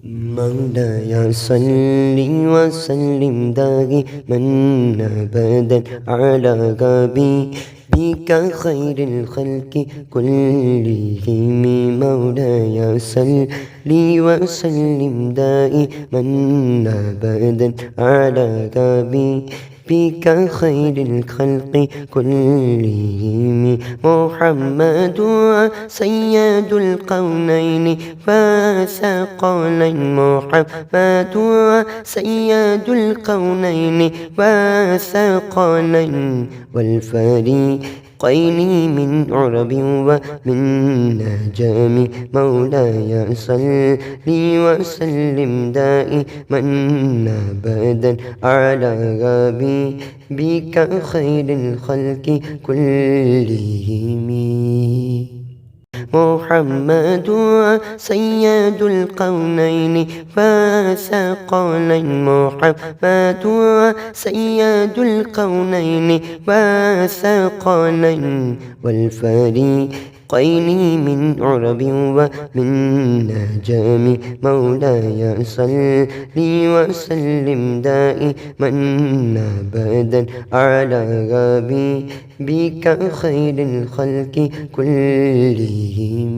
مولاي صل وسلم دائما أبدا على حبيبك خير الخلق كلهم. مولاي صل وسلم دائما أبدا على حبيبك خير الخلق كلهم. محمد سيد القونين وثقلين. محمد سيد القونين وثقلين والفريقين من عرب ومن نجم. مولاي صل وسلم دائما أبدا على حبيبك خير الخلق كلهم. محمد سيد القونين وثقلين. محمد سيد القونين وثقلين والفريقين من عرب ومن نجم. مولاي صل وسلم دائما أبدا على حبيبك خير الخلق كلهم.